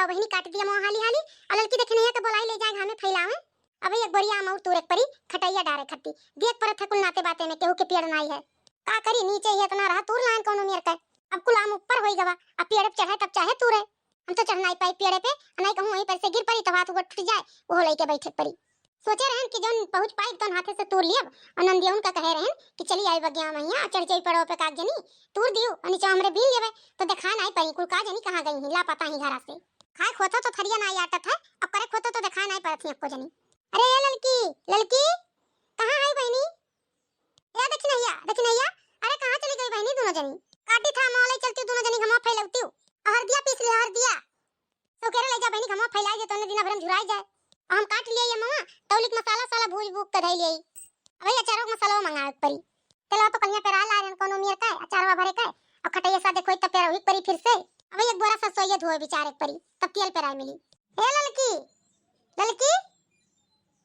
लाओ बहनी काट दिया मोह हाली हाली और लड़की देखे नहीं है तो बोलाई ले जाए घर में फैलावे। अबे एक बोरिया आम और तूर एक परी खटैया डारे खट्टी देख पर थकुल नाते बाते में केहू के पेड़ नाई है का करी नीचे ही इतना रहा तूर लाइन कोनो मेर का अब कुल आम ऊपर होई गवा अब पेड़ पे चढ़े तब चाहे तूरे हम तो चढ़ नहीं पाई पेड़ पे नहीं कहूं वहीं पर से गिर पड़ी तो हाथ उगट टूट जाए वो लेके बैठे परी सोचे रहन कि जौन पहुंच पाई तो हाथे से तूर लियब और नंदिया उनका कहे रहन कि चली आई बगिया मैया चढ़ चढ़ पड़ो पे काग जनी तूर दियो और नीचे हमरे बीन लेवे तो देखा नहीं पाई कुल का जनी कहां गई ला पता ही घरा से खाए खोता तो थरिया ना आटत है अब करे खोता तो देखा नहीं पड़त को जनी। अरे ये लड़की लड़की कहां है बहनी या दक्षिणैया अरे कहां चली गई बहनी दोनों जनी काटी था मोले चलती दोनों जनी घमा फैलौती हरदिया पीस ले हरदिया तो कह ले जा बहनी घमा फैला जे तो दिन भर में झुराई जाए हम काट लिए ये मामा तौलिक मसाला साला भूज भूज के धई लिए अबे अचारों मसाला मंगावे परी तेला तो कन्या पेरा ला रेन कोनो मियर का अचारवा भरे का अब खटैया सा देखो त पेरा हुई परी फिर से अबे एक बोरा सा सोये धोए बेचारे परी तब तेल पेरा मिली। ए लड़की लड़की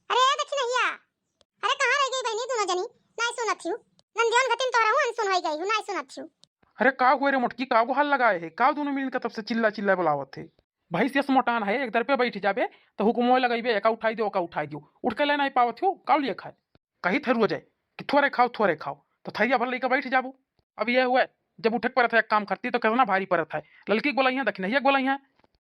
अरे दक्षिणैया अरे कहां रह गई बहनी दोनों जनी नहीं सुनत थी नंदियोन घतिन तो रहू अनसुन होई गई नहीं सुनत थी। अरे का हुए रे मोटकी का हाल लगाए है का दोनों मिल के तब से चिल्ला चिल्ला बुलावत थे भाई से मोटान है एक दर पे बैठ जाबे तो हुकुमो लगइबे एका उठाई दियो उठ के ले नहीं पावत हो का लिए खाए कहीं थरुआ जाए कि थोड़े खाओ तो थैया भर लेके बैठ जाबू। अब ये हुआ जब उठक परत है एक काम करती तो कितना भारी परत है लड़की बोलाई है दक्षिणैया बोलाई है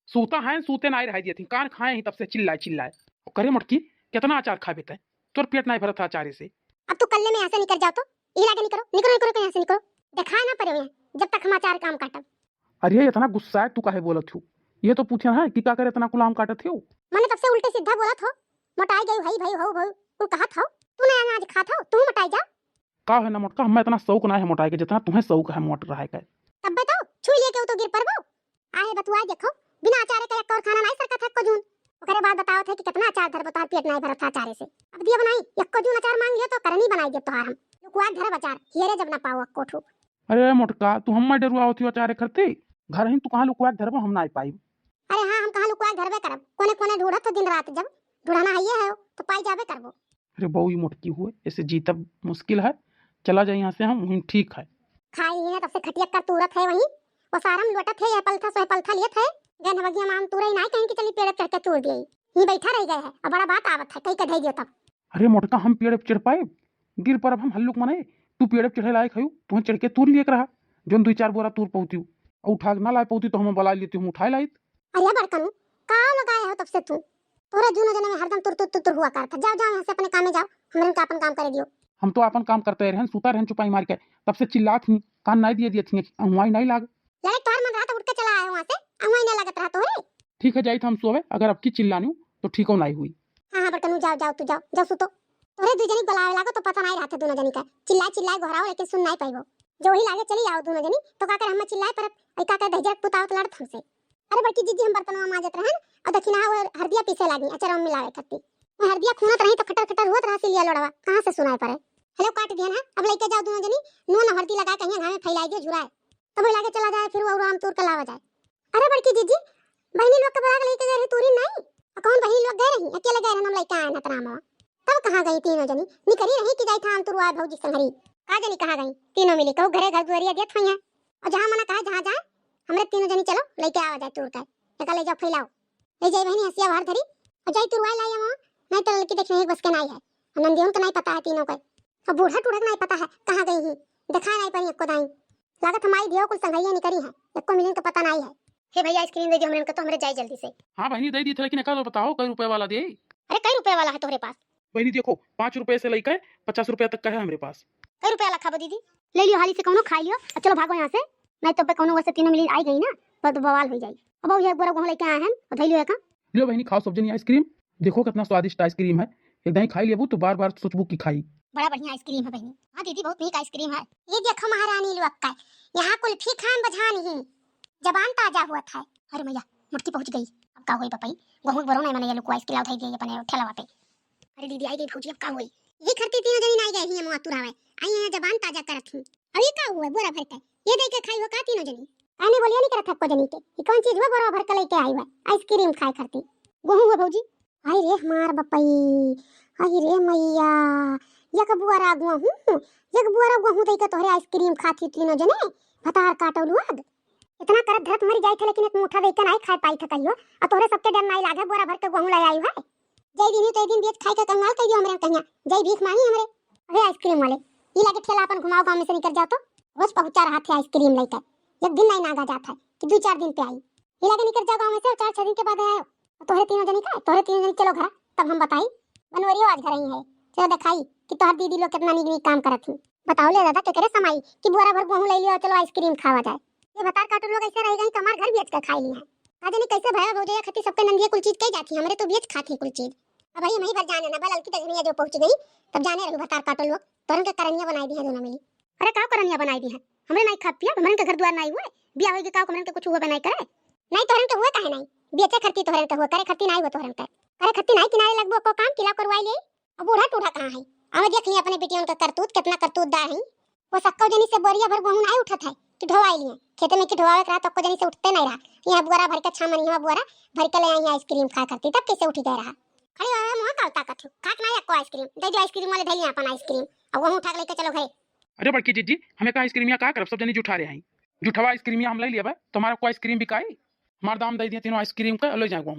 सूता है सूते नहीं रह दिए थी कान खाए ही तब से चिल्लाए करे मोटकी कितना अचार खा बेते तोर पेट नहीं भरत अचारे से। अब तू कल्ले में ऐसे निकल जाओ तो इला के निकलो कहीं से निकलो दिखा ना पड़े जब तक हम अचार काम काटब। अरे इतना गुस्सा है तू काहे बोलत हो ये तो पूछे है कि का करे इतना गुलाम काटत हो मैंने तब से उल्टे सीधा बोला था मोटाई गई भाई हो तू कहा था तू नहीं अनाज खा था तू मोटाई जा का है ना मोटका हमें इतना शौक ना है मोटाई के जितना तुम्हें शौक है मोट रहा है तब बताओ छू लिए के तो गिर पड़बो आए बतुआ देखो बिना अचार के एक और खाना नहीं सरका था को जून ओकरे बाद बताओ थे कि कितना अचार धर बता पेट नहीं भरत था अचारे से अब दिया बनाई एक को जून अचार मांग लियो तो करनी बनाई दे तोहार हम लुकवा धर अचार हियरे जब ना पाओ कोठू। अरे मोटका तू हम डरुआ होती अचारे करते घर ही तू कहां लुकवा धर हम ना पाई। अरे हां हम कहां लुकवा घर में करब कोने कोने ढूंढत तो दिन रात जब ढूंढना है ये है तो पाई जाबे करबो। अरे बहु ये मोटकी हुए ऐसे जीतब मुश्किल है चला जाए यहाँ से हम ठीक है खाई है तब से खटिया का तुरत है वहीं वो सारम लोटत है ये पलथा सो पलथा लियत है गन बगिया माम तुरई नहीं कहीं कि चली पेड़ चढ़ के तोड़ दिए ही बैठा रह गए है और बड़ा बात आवत है कई के धई दियो तब। अरे मोटका हम पेड़ पे चढ़ पाए गिर पर अब हम हल्लुक मने तू पेड़ पे चढ़े लायक है तू चढ़ के तूर लिए रहा जोन 2-4 बोरा तूर पौती और उठा ना ला पौती तो हम बुला लेती हूं उठा लाई। अरे बड़कन का लगाया हो तब से तू तोरा जूनो जने में हरदम तुर हुआ करता जाओ यहां से अपने काम में जाओ हमरन का अपन काम करे दियो। हम तो अपन काम करते रहन सूता रहन चुपाई मार के तब से चिल्ला थी कान नहीं दिए थी अहुआई नहीं लाग लड़े तोहर मन रहा तो उठ के चला आया वहां से अहुआई ना लगत रहा तो है ठीक है जाई हम सोवे अगर अब की चिल्लानी तो ठीक हो नहीं हुई। हां बड़कन जाओ तू जाओ सुतो तोरे दू जनी बुलावे लागो तो पता नहीं रहता दोनों जनी का चिल्लाए घोराओ लेकिन सुन नहीं पाइबो जो ही लागे चली आओ दोनों जनी तो का कर हम चिल्लाए पर ऐ का कर दहजक पुतावत लड़त हमसे। अरे बड़की जीजी हम बर्तनवा माजत रहन और दक्षिणा वो हरदिया पीसे लागी अचार में मिलावे करती मैं हरदिया खूनत रही तो खटर होत रहा से लिया लोड़वा कहां से सुनाई पड़े हेलो काट दिया ना अब लेके जाओ दोनों जनी नून हरदी लगा कहीं घाव में फैलाई दियो झुराए तब लागे चला जाए फिर और आम तोड़ के लावा जाए। अरे बड़की जीजी बहनी लोग के बराग लेके गए तूरी नहीं कौन बहनी लोग गए रही अकेले गए हम लेके आए ना तरामा तब कहां गई तीनों जनी निकरी रही कि जाई था हम तुरवा भौजी संगरी का जनी कहां गई तीनों मिली कहू घरे घर दुआरिया देत होइया और जहां मना कहा जहां जाए हमरे तीनों जनी चलो लेके आवा जाए तोड़ के एका ले जाओ फैलाओ ले जाई बहनी हसिया बाहर धरी और जाई तुरवा लाया वहां नहीं तो लड़की देखने एक बस के नहीं है नंदियों को नहीं पता है तीनों को और बूढ़ा टूढ़ा नहीं पता है कहां गई ही दिखा नहीं पड़ी एको दाई लागत हमारी दियो कुल संगैया निकरी है एको मिलन का पता नहीं है। हे भैया आइसक्रीम दे दियो हमरे को तो हमरे जाई जल्दी से। हां बहनी दे दी थी लेकिन का बताओ कई रुपए वाला दे। अरे कई रुपए वाला है तोरे पास बहनी देखो 5 रुपए से लेकर 50 रुपए तक का है हमारे पास। कई रुपए वाला खाबो दीदी ले लियो हाली से कोनो खा लियो और चलो भागो यहां से नहीं तो पे कोनो वैसे तीनों मिली आई गई ना तो बवाल हो जाई। अब ये बोरा गोह लेके आए हैं और धई लियो का लियो बहनी खाओ सब जनी आइसक्रीम देखो कितना स्वादिष्ट आइसक्रीम है एकदम ही खाई लेबू तो बार-बार सोचबू की खाई। बड़ा बढ़िया आइसक्रीम है बहनी। हां दीदी बहुत नीक आइसक्रीम है ये देखो महारानी लोग का यहां कुल्फी खान बजान ही जबान ताजा हुआ था। अरे मैया मुटकी पहुंच गई अब का होई पपई गहू बरो नहीं मने ये लोग आइसक्रीम उठाई गई अपने ठेलावा पे। अरे दीदी आई गई भौजी अब का होई ये खरती तीनों जनी नहीं गई ही मुआ तुरावे आई है जबान ताजा करत हूं अब ये का हुआ बोरा भर के ये दे के खाई हो का तीनों जनी आने बोलिया नहीं करत को जनी के ये कौन चीज है बोरा भर के लेके आई हुआ आइसक्रीम खाए करती गहू हुआ भौजी। हाय रे हमार बपई हाय रे मैया यक बुआरा गहू यक बुआरा गहू दे के तोहरे आइसक्रीम खाती तीनों जने भतार काटलू आग इतना करत धरत मर जाई थे लेकिन एक मुठा देके नहीं खा पाई था कहियो। और तोरे सबके डर नहीं लागे बोरा भर के गेहूं ले आई है। जय दिन तो एक दिन बेच खाई के कंगाल कह दियो हमरे कहिया। जय भीख मांगी हमरे। अरे आइसक्रीम वाले ई लागे ठेला अपन घुमाओ गांव में से निकल जाओ तो रोज पहुंचा रहा थे आइसक्रीम लेकर। एक दिन नहीं नागा जाता है कि 2-4 दिन पे आई। ई लागे निकल जाओ गांव में से 4-6 दिन के बाद आयो। तोहरे तीनों जनी का तोहरे तीनों जनी चलो घर तब हम बताई। बनवरियो आज घर ही है चलो दिखाई कि तोहर दीदी लोग कितना निक काम करत थी। बताओ ले दादा केकरे समाई कि बोरा भर गेहूं ले लियो चलो आइसक्रीम खावा जाए। ये बतार काटो लोग ऐसे रह गए तो हमार घर बेच के खाई लिए। काजे नहीं कैसे भया भौजया खती सबके नंदिया कुल चीज कई जाती हमरे तो बेच खाती कुल चीज। अब भाई वहीं भर जाने ना बलल की तजनिया जो पहुंच गई तब जाने रही बतार काटो लोग तोरन के करनिया बनाई दी है दोनों मिली। अरे का करनिया बनाई दी है हमरे नहीं खा पिया हमरे के घर द्वार नहीं हुए बियाह होई के का हमरे के कुछ हुआ बनाई करे। नहीं तोरन के हुए काहे नहीं बेचे खरती तोरन के हुए करे खरती नहीं हुए तोरन के करे खरती नहीं किनारे लगबो को काम किला करवाई ले। अब बूढ़ा टूढ़ा कहां है आवे देख लिया अपने बेटियों का करतूत कितना करतूतदार है। वो सक्को जनी से बोरिया भर गेहूं नहीं उठत है कि ढोवाई लिए खेते में कि ढोवावे करा तो जनी से उठते नहीं रहा। यहां बुआरा भर के 6 मन यहां बुआरा भर के ले आई आइसक्रीम खा करती तब कैसे उठी गए रहा। खड़ी हो मुंह का ताकत खाक नहीं को आइसक्रीम दे जो आइसक्रीम वाले धैलिया अपन आइसक्रीम अब वो उठा के लेके चलो घरे। अरे बड़की जीजी हमें का आइसक्रीम या का करब सब जनी जुठा रहे हैं जुठवा आइसक्रीम हम ले लिया तुम्हारा को आइसक्रीम बिकाई हमार दाम दे दिए तीनों आइसक्रीम का ले जाए